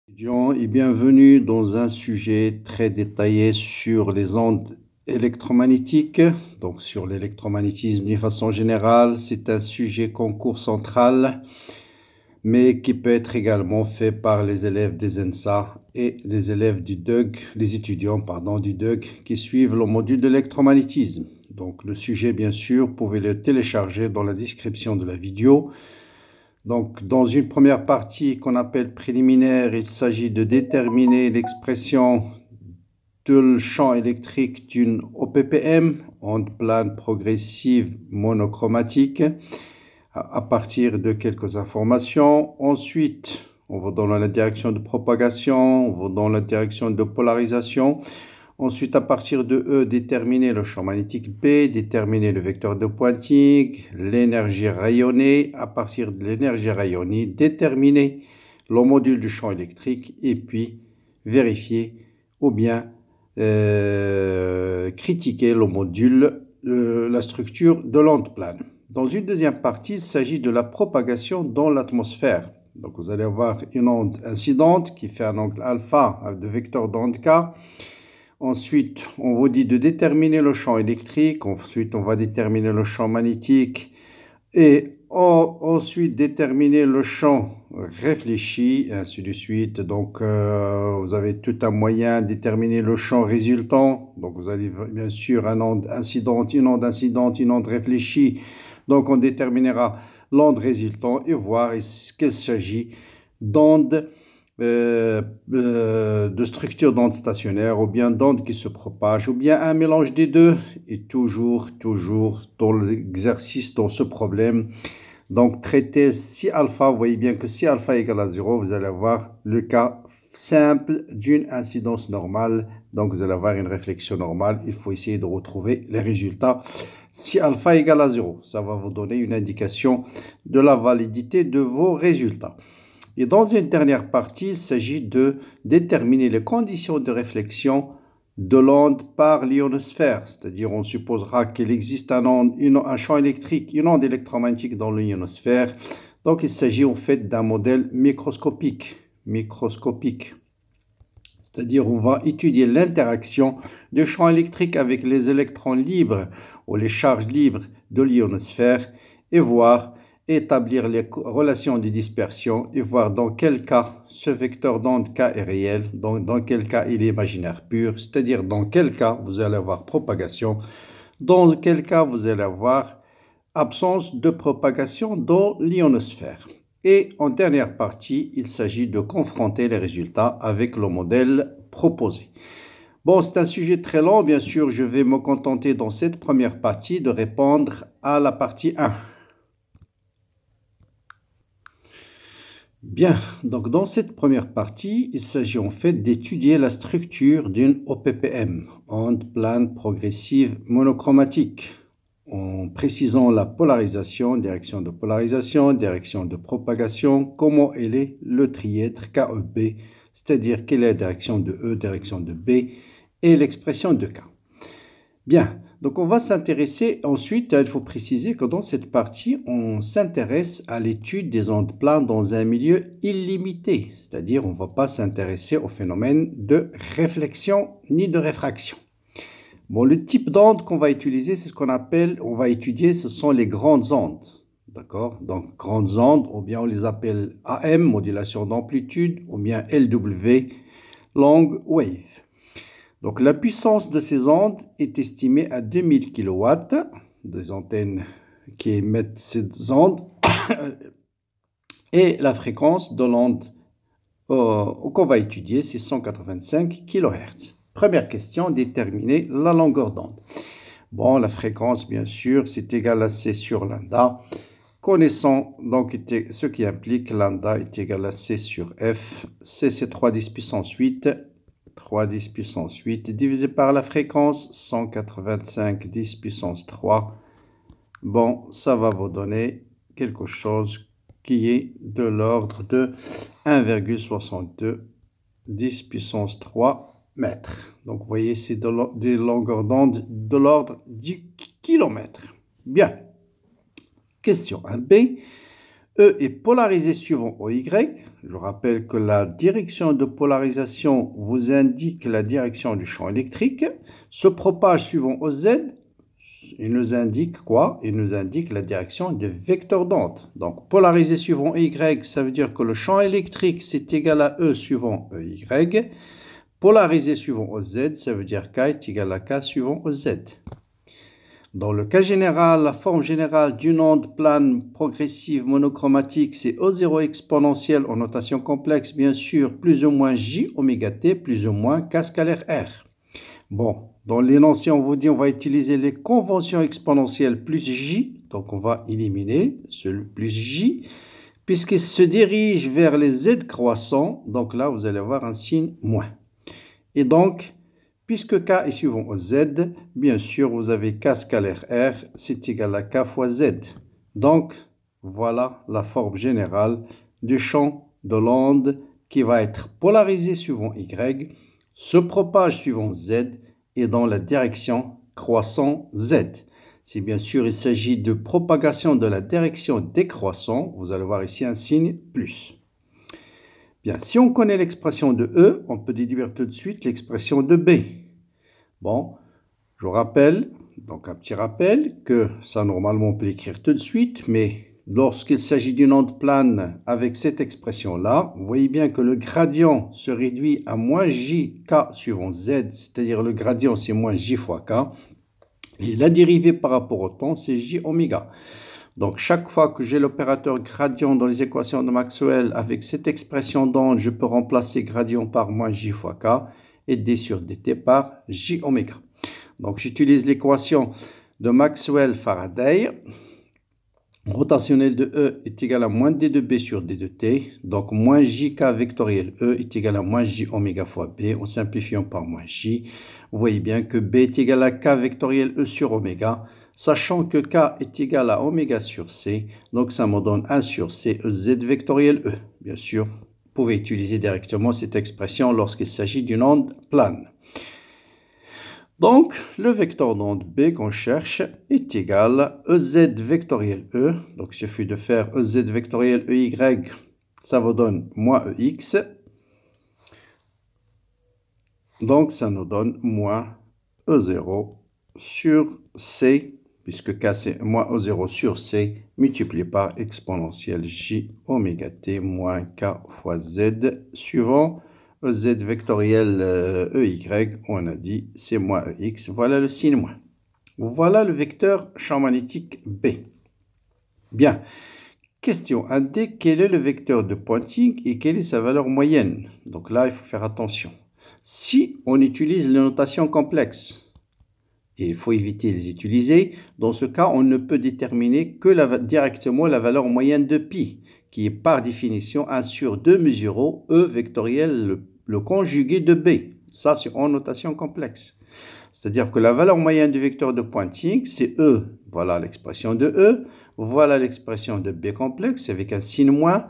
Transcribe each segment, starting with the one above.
Étudiants et bienvenue dans un sujet très détaillé sur les ondes électromagnétiques, donc sur l'électromagnétisme d'une façon générale. C'est un sujet concours central, mais qui peut être également fait par les élèves des ENSA et les élèves du DUG, les étudiants, pardon, du DUG qui suivent le module d'électromagnétisme. Donc le sujet, bien sûr, vous pouvez le télécharger dans la description de la vidéo. Donc, dans une première partie qu'on appelle préliminaire, il s'agit de déterminer l'expression de champ électrique d'une OPPM, onde plane progressive monochromatique, à partir de quelques informations. Ensuite, on va dans la direction de propagation, on va dans la direction de polarisation. Ensuite, à partir de E, déterminer le champ magnétique B, déterminer le vecteur de Poynting, l'énergie rayonnée. À partir de l'énergie rayonnée, déterminer le module du champ électrique et puis vérifier ou bien critiquer le module, la structure de l'onde plane. Dans une deuxième partie, il s'agit de la propagation dans l'atmosphère. Donc, vous allez avoir une onde incidente qui fait un angle alpha de vecteur d'onde K. Ensuite, on vous dit de déterminer le champ électrique. Ensuite, on va déterminer le champ magnétique. Et ensuite, déterminer le champ réfléchi, et ainsi de suite. Donc, vous avez tout un moyen de déterminer le champ résultant. Donc, vous avez bien sûr une onde incidente, une onde réfléchie. Donc, on déterminera l'onde résultant et voir qu'il s'agit d'ondes de structure d'onde stationnaire ou bien d'onde qui se propage ou bien un mélange des deux. Et toujours dans l'exercice, dans ce problème, donc traiter si alpha, vous voyez bien que si alpha égale à 0, vous allez avoir le cas simple d'une incidence normale. Donc vous allez avoir une réflexion normale. Il faut essayer de retrouver les résultats si alpha égale à 0. Ça va vous donner une indication de la validité de vos résultats. Et dans une dernière partie, il s'agit de déterminer les conditions de réflexion de l'onde par l'ionosphère. C'est-à-dire, on supposera qu'il existe un champ électrique, une onde électromagnétique dans l'ionosphère. Donc, il s'agit en fait d'un modèle microscopique. C'est-à-dire, on va étudier l'interaction du champ électrique avec les électrons libres ou les charges libres de l'ionosphère et voir établir les relations de dispersion et voir dans quel cas ce vecteur d'onde K est réel, dans quel cas il est imaginaire pur, c'est-à-dire dans quel cas vous allez avoir propagation, dans quel cas vous allez avoir absence de propagation dans l'ionosphère. Et en dernière partie, il s'agit de confronter les résultats avec le modèle proposé. Bon, c'est un sujet très long, bien sûr, je vais me contenter dans cette première partie de répondre à la partie 1. Bien, donc dans cette première partie, il s'agit en fait d'étudier la structure d'une OPPM, onde plane progressive monochromatique, en précisant la polarisation, direction de propagation, comment elle est le trièdre KEB, c'est-à-dire quelle est la direction de E, direction de B et l'expression de K. Bien, donc on va s'intéresser ensuite, il faut préciser que dans cette partie, on s'intéresse à l'étude des ondes planes dans un milieu illimité, c'est-à-dire on ne va pas s'intéresser au phénomène de réflexion ni de réfraction. Bon, le type d'onde qu'on va utiliser, c'est ce qu'on appelle, on va étudier, ce sont les grandes ondes. D'accord? Donc, grandes ondes, ou bien on les appelle AM, modulation d'amplitude, ou bien LW, long wave. Donc, la puissance de ces ondes est estimée à 2000 kW, des antennes qui émettent ces ondes, et la fréquence de l'onde qu'on va étudier, c'est 185 kHz. Première question, déterminer la longueur d'onde. Bon, la fréquence, bien sûr, c'est égal à C sur lambda. Connaissons donc ce qui implique lambda est égal à C sur F. C, c'est 3 10 puissance 8. 3 10 puissance 8 divisé par la fréquence, 185 10 puissance 3. Bon, ça va vous donner quelque chose qui est de l'ordre de 1,62 10 puissance 3 mètres. Donc, vous voyez, c'est des longueurs d'onde de l'ordre du kilomètre. Bien. Question 1b. E est polarisé suivant OY. Je rappelle que la direction de polarisation vous indique la direction du champ électrique. Se propage suivant OZ. Il nous indique quoi? Il nous indique la direction des vecteurs d'onde. Donc, polarisé suivant Y, ça veut dire que le champ électrique, c'est égal à E suivant EY. Polarisé suivant OZ, ça veut dire K est égal à K suivant OZ. Dans le cas général, la forme générale d'une onde plane progressive monochromatique, c'est E0 exponentielle en notation complexe, bien sûr, plus ou moins J oméga T, plus ou moins K scalaire R. Bon, dans l'énoncé, on vous dit on va utiliser les conventions exponentielles plus J, donc on va éliminer ce plus J, puisqu'il se dirige vers les Z croissants, donc là vous allez avoir un signe moins. Et donc, puisque K est suivant au Z, bien sûr, vous avez K scalaire R, c'est égal à K fois Z. Donc, voilà la forme générale du champ de l'onde qui va être polarisé suivant Y, se propage suivant Z et dans la direction croissant Z. Si bien sûr il s'agit de propagation de la direction décroissant, vous allez voir ici un signe plus. Bien, si on connaît l'expression de E, on peut déduire tout de suite l'expression de B. Bon, je rappelle, donc un petit rappel, que ça normalement on peut l'écrire tout de suite, mais lorsqu'il s'agit d'une onde plane avec cette expression-là, vous voyez bien que le gradient se réduit à moins jk suivant z, c'est-à-dire le gradient c'est moins j fois k, et la dérivée par rapport au temps c'est j oméga. Donc, chaque fois que j'ai l'opérateur gradient dans les équations de Maxwell avec cette expression d'onde, je peux remplacer gradient par moins j fois k et d sur dt par j oméga. Donc, j'utilise l'équation de Maxwell-Faraday. Rotationnel de E est égal à moins d de b sur d de t. Donc, moins jk vectoriel E est égal à moins j oméga fois b en simplifiant par moins j. Vous voyez bien que b est égal à k vectoriel E sur oméga. Sachant que K est égal à oméga sur C, donc ça me donne 1 sur C, Z vectoriel E. Bien sûr, vous pouvez utiliser directement cette expression lorsqu'il s'agit d'une onde plane. Donc, le vecteur d'onde B qu'on cherche est égal à EZ vectoriel E. Donc, il suffit de faire EZ vectoriel EY, ça vous donne moins EX. Donc, ça nous donne moins E0 sur C, puisque K c'est moins E0 sur C, multiplié par exponentielle J oméga T moins K fois Z, suivant EZ vectoriel EY, on a dit c'est moins EX, voilà le signe moins. Voilà le vecteur champ magnétique B. Bien, question 1D, quel est le vecteur de Poynting et quelle est sa valeur moyenne? Donc là, il faut faire attention. Si on utilise les notations complexes, et il faut éviter de les utiliser, dans ce cas, on ne peut déterminer que directement la valeur moyenne de pi, qui est par définition 1 sur 2 mesuraux E vectoriel, le conjugué de B. Ça, c'est en notation complexe. C'est-à-dire que la valeur moyenne du vecteur de Poynting, c'est E. Voilà l'expression de E. Voilà l'expression de B complexe avec un signe moins.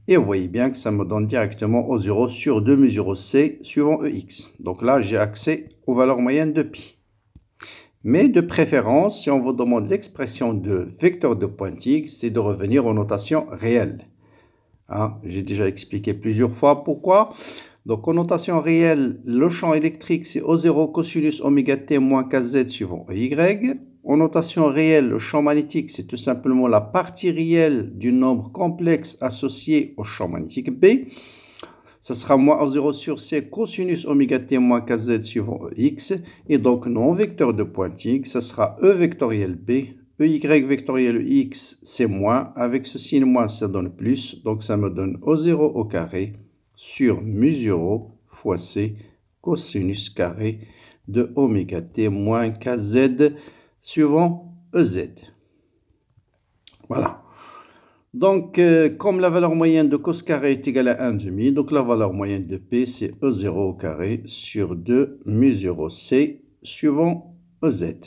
Et vous voyez bien que ça me donne directement O0 sur 2 mesuraux C suivant EX. Donc là, j'ai accès aux valeurs moyennes de pi. Mais de préférence, si on vous demande l'expression de vecteur de Poynting, c'est de revenir aux notations réelles. Hein, j'ai déjà expliqué plusieurs fois pourquoi. Donc en notation réelle, le champ électrique c'est O0 cosinus oméga t moins kz suivant EY. En notation réelle, le champ magnétique c'est tout simplement la partie réelle du nombre complexe associé au champ magnétique B. Ce sera moins O0 sur C cosinus oméga t moins kz suivant EX. Et donc, non vecteur de Poynting, ce sera E vectoriel B. EY vectoriel EX, c'est moins. Avec ce signe moins, ça donne plus. Donc, ça me donne O0 au carré sur mu0 fois C cosinus carré de oméga t moins kz suivant EZ. Voilà. Donc, comme la valeur moyenne de cos carré est égale à 1,5, donc la valeur moyenne de P, c'est E0 au carré sur 2 mu0 C suivant EZ.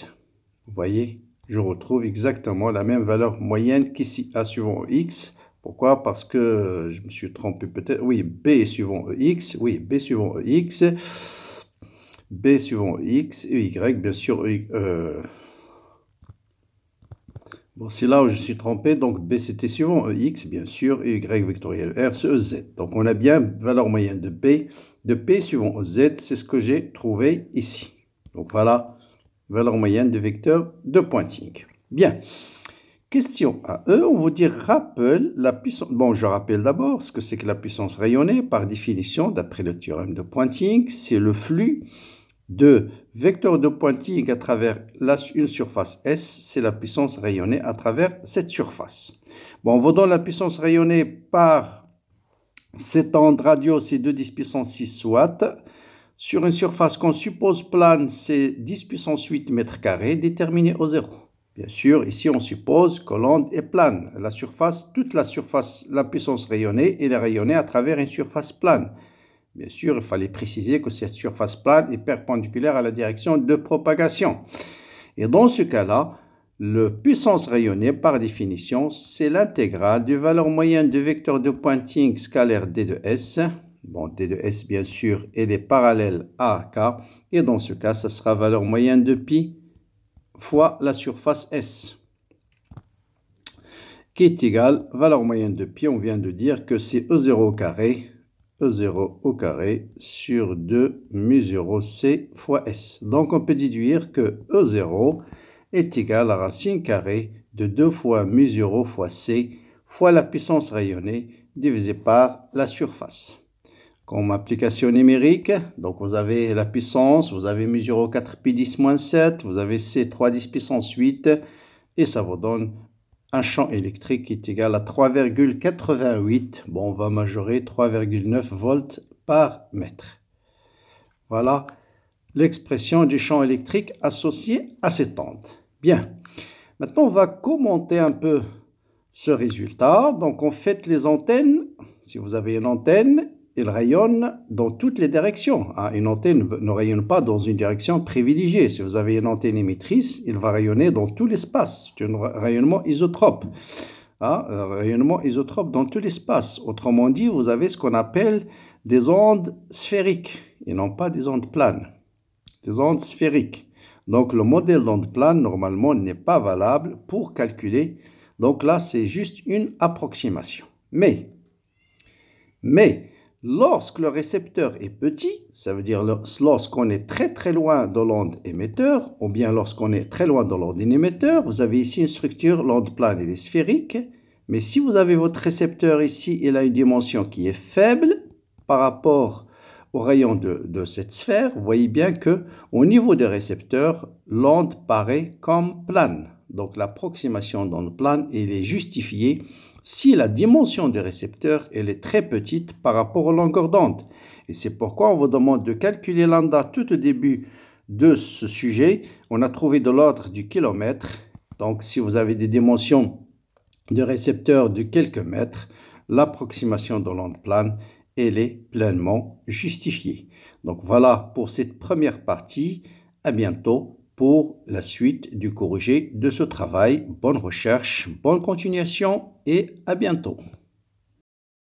Vous voyez, je retrouve exactement la même valeur moyenne qu'ici, A suivant EX. Pourquoi? Parce que je me suis trompé peut-être. Oui, B suivant EX. Oui, B suivant EX. B suivant EX. EY, bien sûr, Bon, c'est là où je suis trompé. Donc, B, c'était suivant EX, bien sûr, et Y vectoriel R, c'est EZ. Donc, on a bien valeur moyenne de B, de P suivant EZ. C'est ce que j'ai trouvé ici. Donc, voilà, valeur moyenne de vecteur de Poynting. Bien. Question à E, on vous dit rappelle la puissance. Bon, je rappelle d'abord ce que c'est que la puissance rayonnée. Par définition, d'après le théorème de Poynting, c'est le flux de vecteur de Poynting à travers une surface S, c'est la puissance rayonnée à travers cette surface. Bon, on vous donne la puissance rayonnée par cette onde radio, c'est 2 10 puissance 6 watts. Sur une surface qu'on suppose plane, c'est 10 puissance 8 mètres carrés, déterminée au zéro. Bien sûr, ici, on suppose que l'onde est plane. La surface, toute la surface, la puissance rayonnée, elle est rayonnée à travers une surface plane. Bien sûr, il fallait préciser que cette surface plane est perpendiculaire à la direction de propagation. Et dans ce cas-là, la puissance rayonnée, par définition, c'est l'intégrale de valeur moyenne du vecteur de Poynting scalaire D de S. Bon, D de S, bien sûr, elle est parallèle à K. Et dans ce cas, ça sera valeur moyenne de pi fois la surface S, qui est égale, valeur moyenne de pi, on vient de dire que c'est E0 au carré, E0 au carré sur 2 mu0 C fois S. Donc, on peut déduire que E0 est égal à racine carrée de 2 fois mu0 fois C fois la puissance rayonnée divisé par la surface. Comme application numérique, donc vous avez la puissance, vous avez mu0 4pi10-7, vous avez C 3 10 puissance 8, et ça vous donne un champ électrique qui est égal à 3,88. Bon, on va majorer 3,9 volts par mètre. Voilà l'expression du champ électrique associé à cette onde. Bien, maintenant on va commenter un peu ce résultat. Donc on fait les antennes, si vous avez une antenne, elle rayonne dans toutes les directions. Une antenne ne rayonne pas dans une direction privilégiée. Si vous avez une antenne émettrice, elle va rayonner dans tout l'espace. C'est un rayonnement isotrope. Un rayonnement isotrope dans tout l'espace. Autrement dit, vous avez ce qu'on appelle des ondes sphériques et non pas des ondes planes. Des ondes sphériques. Donc le modèle d'onde plane, normalement, n'est pas valable pour calculer. Donc là, c'est juste une approximation. Mais lorsque le récepteur est petit, ça veut dire lorsqu'on est très très loin de l'onde émetteur, ou bien lorsqu'on est très loin de l'onde émetteur, vous avez ici une structure, l'onde plane elle est sphérique, mais si vous avez votre récepteur ici, il a une dimension qui est faible par rapport au rayon de cette sphère, vous voyez bien que au niveau des récepteurs, l'onde paraît comme plane. Donc l'approximation d'onde plane, elle est justifiée si la dimension des récepteurs elle est très petite par rapport aux longueurs d'onde. Et c'est pourquoi on vous demande de calculer lambda tout au début de ce sujet. On a trouvé de l'ordre du kilomètre. Donc si vous avez des dimensions de récepteurs de quelques mètres, l'approximation de l'onde plane elle est pleinement justifiée. Donc voilà pour cette première partie. À bientôt pour la suite du corrigé de ce travail. Bonne recherche, bonne continuation et à bientôt.